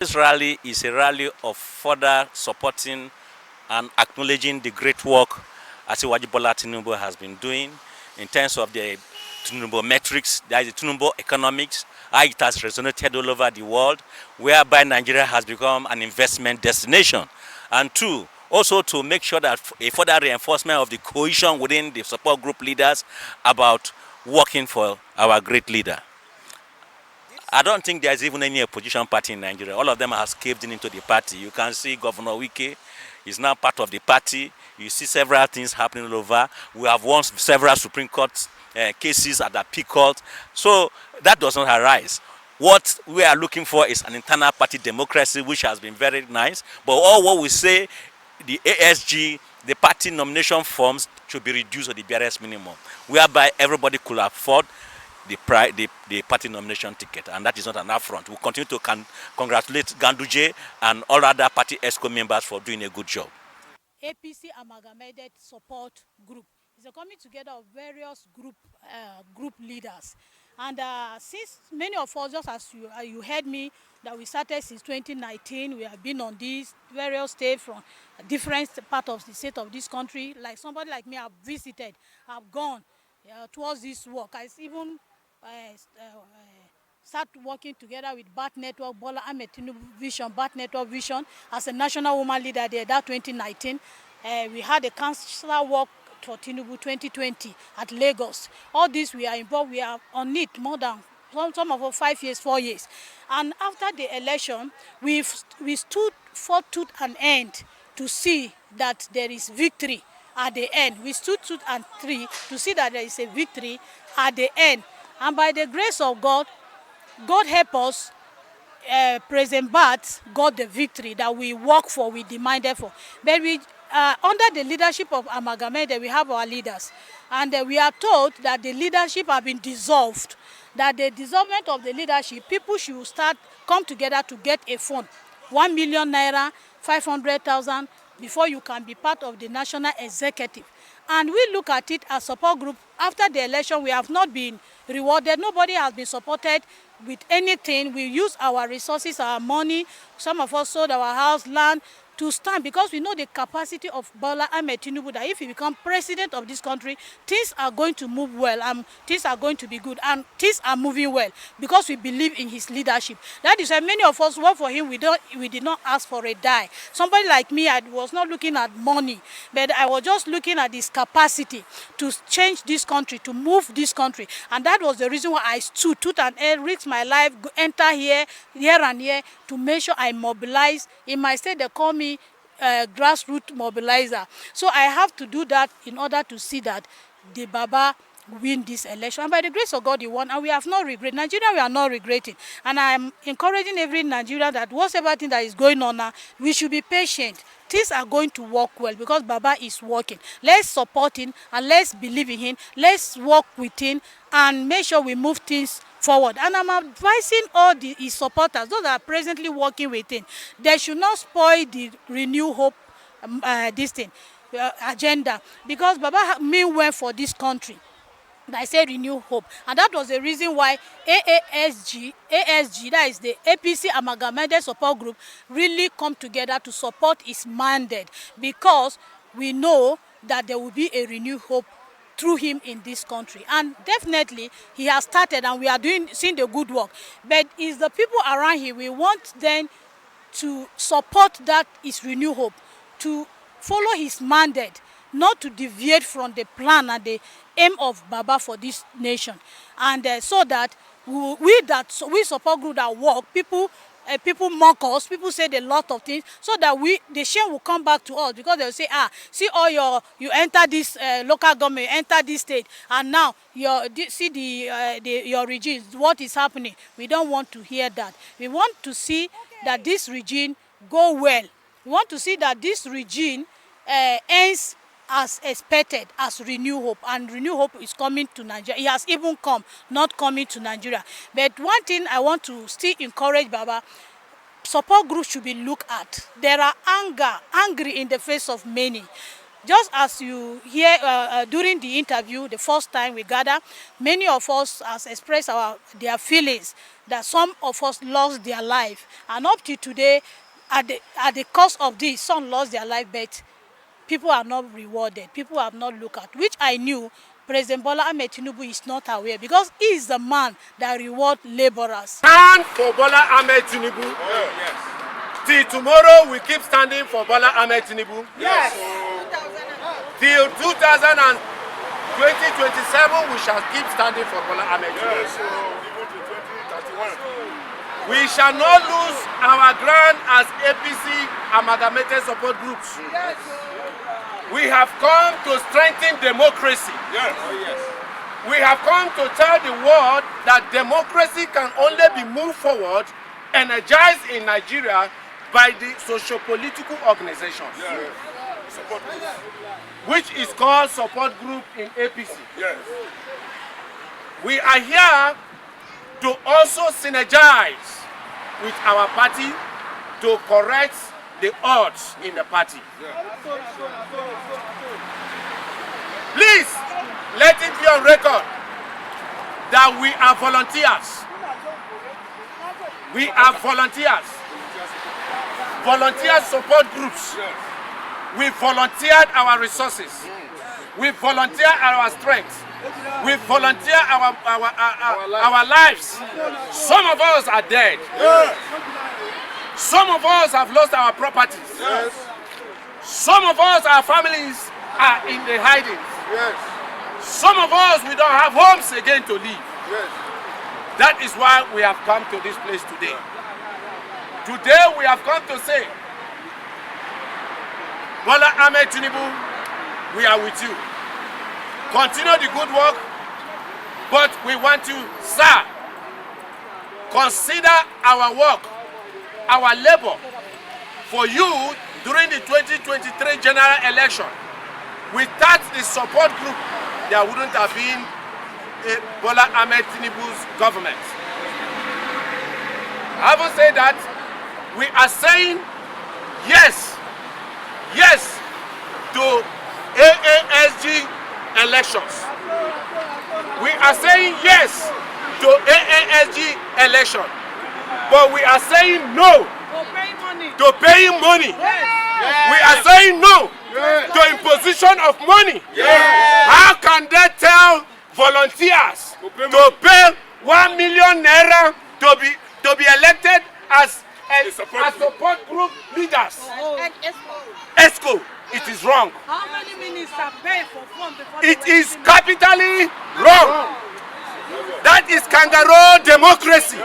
This rally is a rally of further supporting and acknowledging the great work Asiwaju Bola Tinubu has been doing in terms of the Tinubu metrics, that is the Tinubu economics, how it has resonated all over the world, whereby Nigeria has become an investment destination. And two, also to make sure that a further reinforcement of the cohesion within the support group leaders about working for our great leader. I don't think there's even any opposition party in Nigeria. All of them have caved into the party. You can see Governor Wike is now part of the party. You see several things happening all over. We have won several Supreme Court cases at the peak court. So that does not arise. What we are looking for is an internal party democracy, which has been very nice. But all what we say, the ASG, the party nomination forms should be reduced to the barest minimum, whereby everybody could afford the party nomination ticket, and that is not an affront. We continue to congratulate Ganduje and all other party ESCO members for doing a good job. APC amalgamated support group is a coming together of various group leaders, and since many of us, just as you heard me, that we started since 2019, we have been on these various states from different parts of the state of this country. Like somebody like me, I've visited, I've gone towards this work. I even start working together with Bat Network, Bola Ahmed Tinubu Vision, Bat Network Vision, as a national woman leader there, that 2019. We had a council work for Tinubu 2020 at Lagos. All this we are involved, we are on it more than some of us 5 years, 4 years. And after the election, we stood for tooth and end to see that there is victory at the end. We stood tooth and tree to see that there is a victory at the end. And by the grace of God, God help us, President Bat got the victory that we work for, we demanded for. But we, under the leadership of Amalgamated, we have our leaders. And we are told that the leadership have been dissolved. That the dissolvement of the leadership, people should come together to get a fund. 1 million naira, 500,000, before you can be part of the national executive. And we look at it as support group. After the election, we have not been rewarded. Nobody has been supported with anything. We use our resources, our money. Some of us sold our house, land, to stand, because we know the capacity of Bola Ahmed Tinubu, that if he becomes president of this country, things are going to move well, and things are going to be good, and things are moving well, because we believe in his leadership. That is why many of us work for him. We did not ask for a dime. Somebody like me, I was not looking at money, but I was just looking at his capacity to change this country, to move this country, and that was the reason why I stood tooth and nail, risk my life, enter here and here, to make sure I mobilize. In my state, they call me grassroots mobilizer. So I have to do that in order to see that the Baba win this election. And by the grace of God, he won, and we have no regret. Nigeria, we are not regretting. And I am encouraging every Nigerian that whatever thing that is going on now, we should be patient. Things are going to work well, because Baba is working. Let's support him and let's believe in him. Let's work with him and make sure we move things forward. And I'm advising all his supporters, those that are presently working with him, they should not spoil the Renew Hope agenda, because Baba mean well for this country. I say Renew Hope, and that was the reason why ASG, that is the APC Amalgamated Support Group, really come together to support his mandate, because we know that there will be a Renew Hope through him in this country. And definitely he has started, and we are seeing the good work. But it's the people around here, we want them to support that is Renew Hope, to follow his mandate, not to deviate from the plan and the aim of Baba for this nation. And so that we support group that work, people mock us, people say a lot of things, so that the shame will come back to us, because they'll say, see all you enter this local government, you enter this state, and now your regime, what is happening. We don't want to hear that. We want to see that this regime go well. We want to see that this regime ends as expected, as Renew Hope, and Renew Hope is coming to Nigeria. It has even come, not coming to Nigeria. But one thing I want to still encourage Baba, support groups should be looked at. There are angry in the face of many. Just as you hear during the interview, the first time we gather, many of us has expressed their feelings that some of us lost their life, and up to today, at the cost of this, some lost their life, but people are not rewarded. People have not looked at, which I knew President Bola Ahmed Tinubu is not aware, because he is the man that rewards laborers. Stand for Bola Ahmed Tinubu. Yes. Till tomorrow, we keep standing for Bola Ahmed Tinubu. Yes. Till 2027, we shall keep standing for Bola Ahmed Tinubu. Yes. Even to 2031. We shall not lose our ground as APC amalgamated support groups. Yes. We have come to strengthen democracy. Yes. Oh, yes. We have come to tell the world that democracy can only be moved forward, energized in Nigeria by the socio-political organizations. Yes. Support group. Which is called support group in APC. Yes. We are here to also synergize with our party to correct the odds in the party. Yeah. Please, let it be on record that we are volunteers. We are volunteers. Volunteer support groups. We volunteered our resources. We volunteer our strength. We volunteer our lives. Some of us are dead. Some of us have lost our properties. Yes. Some of us, our families are in the hiding. Yes. Some of us, we don't have homes again to live. Yes. That is why we have come to this place today. Today we have come to say, Bola Ahmed Tinubu, we are with you. Continue the good work, but we want you, sir, consider our work, our labor for you during the 2023 general election. Without the support group, there wouldn't have been a Bola Ahmed Tinubu's government. Having said that, we are saying yes to AASG elections. We are saying yes to AASG election, but we are saying no to paying money. We are saying no to imposition of money. How can they tell volunteers to pay 1 million naira to be elected as support group leaders? ESCO. It is wrong. How many ministers pay for form before? It is capitally wrong. That is kangaroo democracy.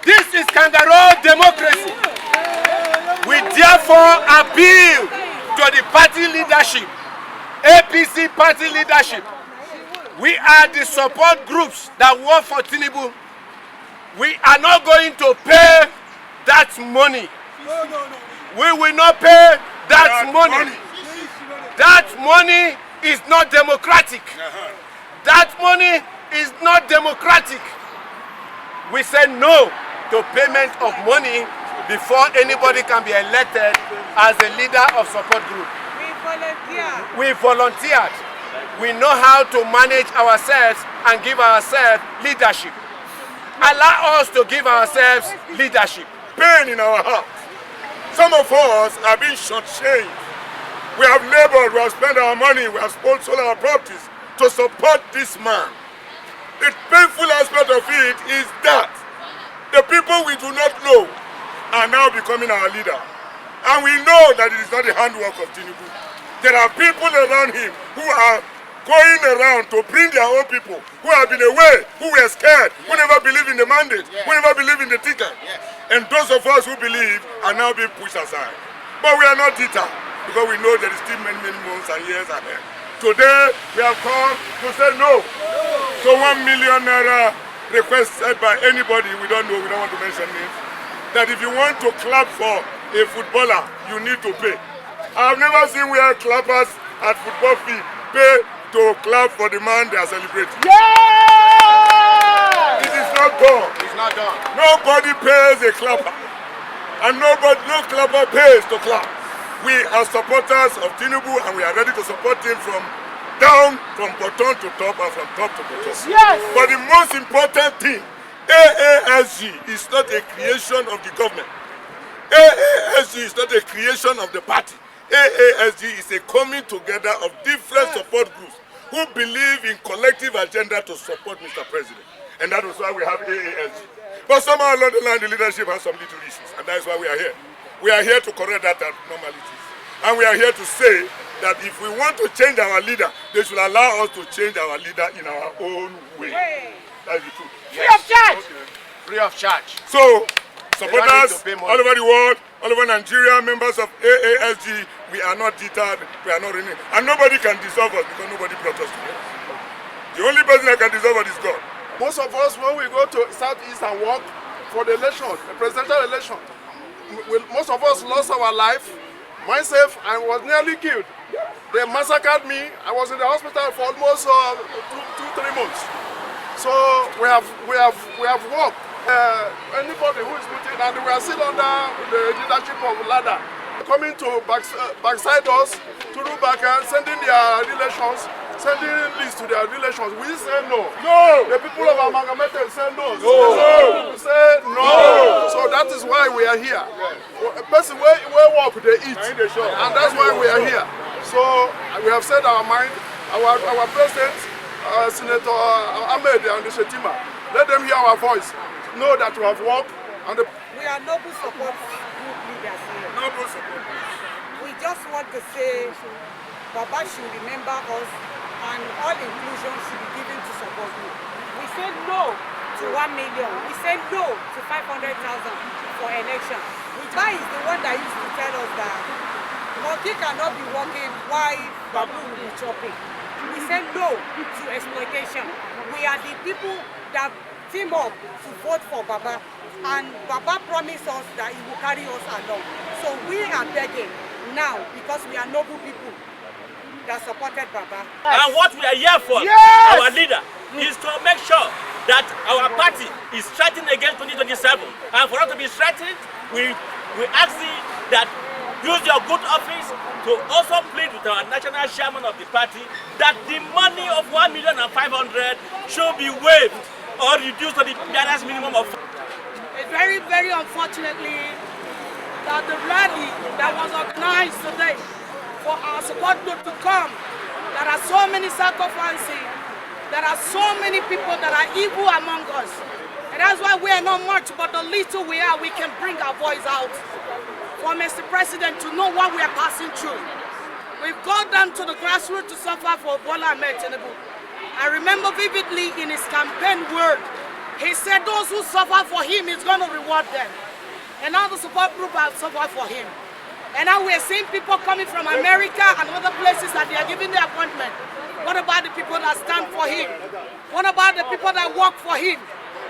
This is kangaroo democracy. We therefore appeal to the party leadership, APC party leadership. We are the support groups that work for Tinubu. We are not going to pay that money. We will not pay that money. That money is not democratic. That money is not democratic. We say no to payment of money before anybody can be elected as a leader of support group. We volunteered. We know how to manage ourselves and give ourselves leadership. Allow us to give ourselves leadership. Pain in our heart. Some of us are being shortchanged. We have labored, we have spent our money, we have sold our properties to support this man. The painful aspect of it is that the people we do not know are now becoming our leader. And we know that it is not the handwork of Tinubu. There are people around him who are going around to bring their own people, who have been away, who were scared, who never believed in the mandate, who never believed in the ticket. And those of us who believe are now being pushed aside. But we are not deterred, because we know there is still many months and years ahead. Today, we have come to say no to 1 million naira requested by anybody we don't know, we don't want to mention names, that if you want to clap for a footballer, you need to pay. I have never seen where clappers at football field pay to clap for the man they are celebrating. It is not done. It's not done. Nobody pays a clapper. And no clapper pays to clap. We are supporters of Tinubu and we are ready to support him from down, from bottom to top and from top to bottom. Yes. But the most important thing, AASG is not a creation of the government. AASG is not a creation of the party. AASG is a coming together of different support groups who believe in collective agenda to support Mr. President. And that is why we have AASG. But somehow along the line, the leadership has some little issues, and that is why we are here. We are here to correct that abnormalities. And we are here to say that if we want to change our leader, they should allow us to change our leader in our own way. That's the truth. Free of charge. Free of charge. So, supporters all over the world, all over Nigeria, members of AASG, we are not deterred, we are not reneged. And nobody can dissolve us because nobody brought us together. The only person that can dissolve us is God. Most of us, when we go to Southeast and work for the election, the presidential election, most of us lost our life. Myself, I was nearly killed. They massacred me. I was in the hospital for almost 2-3 months. So we have worked. Anybody who is putting, and we are still under the leadership of Lada, coming to backside us, to do back and sending their relations, sending lists to their relations. We say no. No. The people of Amalgamated say no. No. We say no. So that is why we are here. A person where work, they eat. And that's why we are here. So we have said our mind. Our president, Senator Ahmed and the Shetima, let them hear our voice. Know that we have worked. We are noble support group leaders here. Noble support. We just want to say Baba should remember us and all inclusion should be given to support group. We say no to 1 million. We say no to 500,000 for election. Baba is the one that used to tell us that monkey cannot be walking while Babu will be chopping. We say no to exploitation. We are the people that team up to vote for Baba, and Baba promised us that he will carry us along. So we are begging now, because we are noble people that supported Baba. And what we are here for, our leader, is to make sure that our party is strengthened against 2027. And for us to be strengthened, we ask you that use your good office to also plead with our national chairman of the party that the money of 1,500,000 should be waived or reduced to the barest minimum of. It's very, very unfortunately that the rally that was organized today for our support group to come, there are so many sacrifices, there are so many people that are evil among us. And that's why we are not much, but the little we are, we can bring our voice out for Mr. President to know what we are passing through. We've gone down to the grassroots to suffer for Bola Ahmed Tinubu. I remember vividly in his campaign word, he said those who suffer for him, he's going to reward them. And now the support group have suffered for him. And now we're seeing people coming from America and other places that they are giving their appointment. What about the people that stand for him? What about the people that work for him?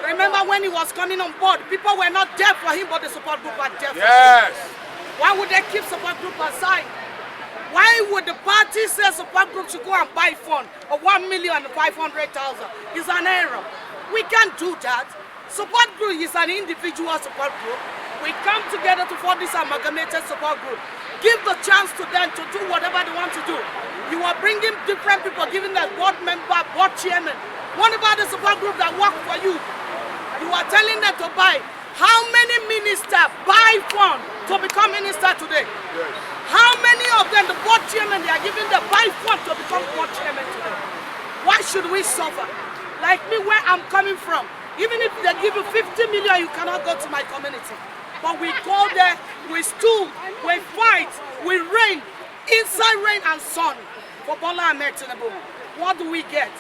Remember when he was coming on board, people were not there for him, but the support group were there for him. Why would they keep support group aside? Why would the party say support group should go and buy fund of 1,500,000? It's an error. We can't do that. Support group is an individual support group. We come together to form this amalgamated support group. Give the chance to them to do whatever they want to do. You are bringing different people, giving them board member, board chairman. What about the support group that work for you? You are telling them to buy. How many ministers buy fund to become minister today? How many of them, the board chairman, they are giving the buy fund to become board chairman today? Why should we suffer? Like me, where I'm coming from, even if they give you 50 million, you cannot go to my community. But we go there, we stood, we fight, we rain, inside rain and sun for Bola Ahmed Tinubu. What do we get?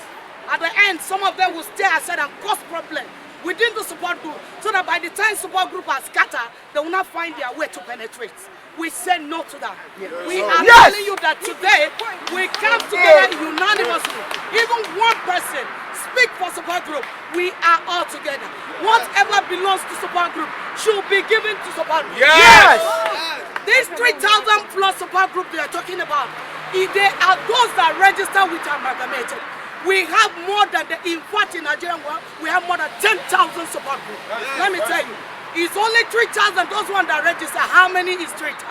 At the end, some of them will stay aside and cause problem within the support group, so that by the time support group are scattered, they will not find their way to penetrate. We say no to that. We are telling you that today, we come together unanimously. Even one person speak for support group, we are all together. Whatever belongs to support group should be given to support group. These 3,000 plus support group they are talking about, if they are those that register with Amalgamated. We have more than in fact in Nigeria, we have more than 10,000 support groups. Let me tell you, it's only 3,000, those ones that register. How many is 3,000?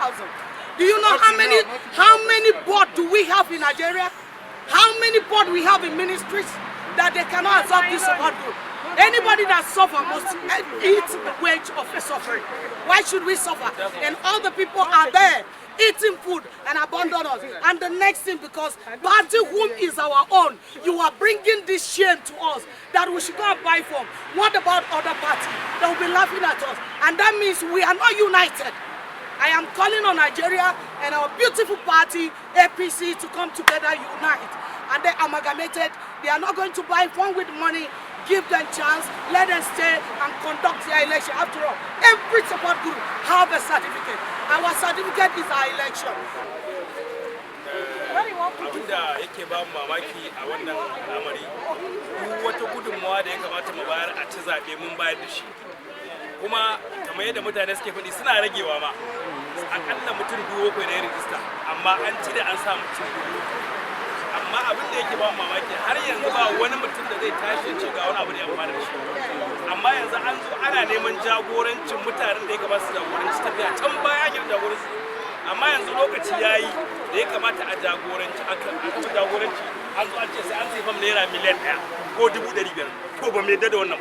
Do you know how many board do we have in Nigeria? How many board we have in ministries that they cannot absorb this support group? Anybody that suffers must eat the wage of a suffering. Why should we suffer? And all the people are there eating food and abandon us. And the next thing, because party whom is our own, you are bringing this shame to us that we should go and buy from. What about other parties? They will be laughing at us. And that means we are not united. I am calling on Nigeria and our beautiful party, APC, to come together, unite. And they amalgamated. They are not going to buy one with money. Give them chance, let them stay and conduct their election. After all, every support group have a certificate. Our certificate is our election. Abinda yake ba mu mamaki a wannan al'amari, duk wata gudunmawa da ya kamata mu bayar a ci zaɓe mun bayar da shi. Kuma kamar yadda mutane suke faɗi suna ragewa ma. Akalla mutum 7,000 ne ya rijista, amma an cire an sa mutum 2,000. Amma abin da yake ba mamaki har yanzu ba wani mutum da zai tashi ce ga wani abu da ya amfana da shi. Amma yanzu an zo ana neman jagorancin mutanen da ya kamata su jagoranci tafiya can baya ake jagoranci. Amma yanzu lokaci yayi da ya kamata a jagoranci jagoranci an zo an ce sai an sai fam naira miliyan 1 ko 500,000 ko ba mai da wannan.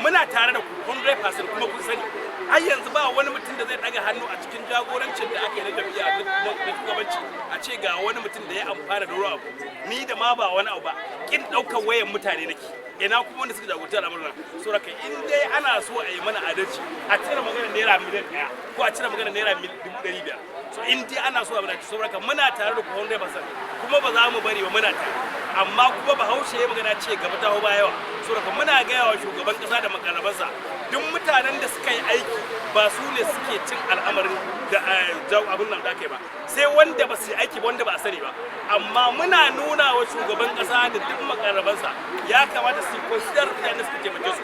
Muna tare da ku 100% kuma kun sani. Har yanzu ba wani mutum da zai daga hannu a cikin jagorancin da ake na tafiya na shugabanci a ce ga wani mutum da ya amfana da ruwa abu ni da ma ba wani abu ba kin daukar wayan mutane nake ina kuma wanda suka jagoranci al'amuran so raka in dai ana so a yi mana adalci a cire magana naira miliyan 1 ko a cire magana naira 500,000 so in dai ana so a mana so raka muna tare da ku 100% kuma ba za mu bari ba muna tare amma kuma Bahaushe ya magana ce gaba ta ba yawa so raka muna ga yawa shugaban kasa da makarabansa duk mutanen da suka yi aiki ba su ne suke cin al'amarin da abin nan da aka yi ba sai wanda ba su yi aiki ba wanda ba a sani ba amma muna nuna wa shugaban kasa da duk makarabansa ya kamata su consider mutanen da suka taimake su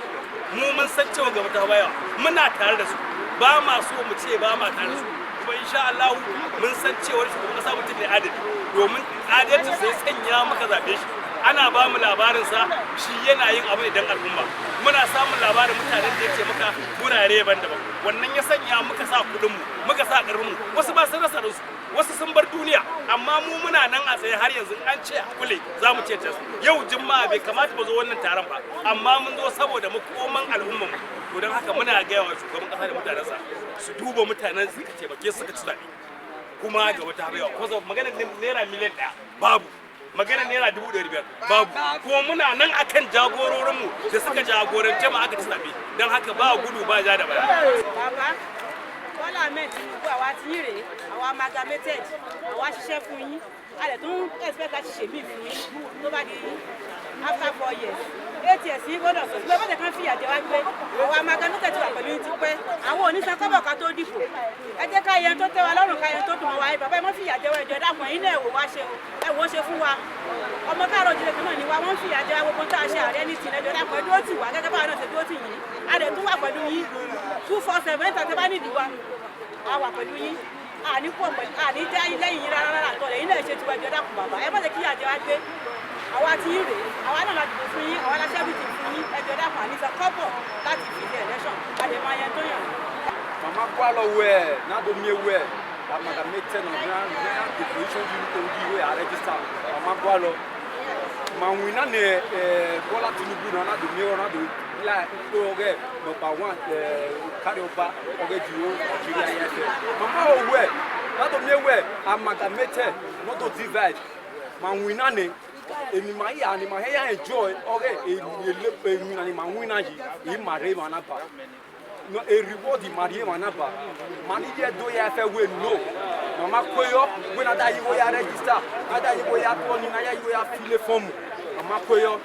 mu mun san cewa gaba ta baya muna tare da su ba ma so mu ce ba ma tare da su kuma insha Allah mun san cewa shugaban kasa mutum ne adali domin adalci sai sanya muka zabe shi ana ba mu labarinsa shi yana yin abu idan al'umma muna samun labarin mutanen da yake maka gurare daban-daban wannan ya sanya muka sa kudinmu muka sa ƙarfinmu wasu ba sun rasa su wasu sun bar duniya amma mu muna nan a tsaye har yanzu an ce a kule za mu ce tas yau juma'a bai kamata ba zo wannan taron ba amma mun zo saboda makoman al'ummarmu to don haka muna gaya wa shugaban ƙasa da mutanensa su duba mutanen su ka taimake su ka ci zaɓe kuma ga wata haɓewa ko maganar naira miliyan 1 babu magana naira 500,000 babu kuma muna nan akan jagororinmu da suka jagorance mu aka ci zaɓe don haka ba gudu ba ja da baya. Bọ́lá Ahmed Tinubu àwa ti yín rèé àwa amalgamated àwa ṣiṣẹ́ fún yín a lè tún expect láti ṣe mí fún yín tó bá di after 4 years 8 years yín gbọ́dọ̀ sọ pé bọ́dẹ̀ kan fìyà jẹ wá pé àwa amalgamated wà pẹ̀lú yín ti pẹ́ àwọn oníṣẹ́ kọ́bọ̀ ká tó dìbò ẹ jẹ́ ká yẹn tó tẹ́ wa lọ́rùn ká yẹn tó dùn mọ́ wa bàbá ẹ mọ́ fìyà jẹ wá ẹjọ́ dàpọ̀ yín náà ẹ wò ṣe fún wa ọmọ káàrọ̀ òjìlé kan náà ni wa wọ́n fìyà jẹ wa gbogbo tá a ṣe ààrẹ ní tìǹẹ́jọ́ dàpọ̀ ẹjọ́ tì wá gẹ́gẹ́ bá a náà ṣe dúró tì yín a lè tún wà pẹ̀lú yín 247 tàbí bá nídìí wa a wà pẹ̀lú yín àní pọ̀ pẹ̀lú àní jẹ́ lẹ́yìn yín rárá àtọ̀lẹ̀ yín náà ṣe tiwa ẹjọ́ dàpọ̀ bàbá ẹ má jẹ́ kí àjẹ wa gbé àwa ti yín rèé àwa náà la dìbò fún yín àwa la ṣẹ́bìtì fún yín ẹjọ́ dàpọ̀ àníṣe kọ́bọ̀ láti fi di election a lè máa yẹn tó yàn. Mama kwalo wẹ̀ n'adomi wẹ̀ amalgamated na deposition unit wey I register Mama kwalo ma wina ne Bola Tinubu na n'adomi wẹ̀ n'adomi la oge number 1 carry over oge jiwo Nigeria yẹn fẹ Mama wẹ̀ n'adomi wẹ̀ amalgamated not to divide ma wina ne enima yi anima he ya enjoy oge ele na ni ma wina yi mare ma na ba no a reward marie manaba mani ye do ya fe we no mama koyo we na da yi wo ya register na da yi wo ya to ni na ya yi wo ya fill form mama koyo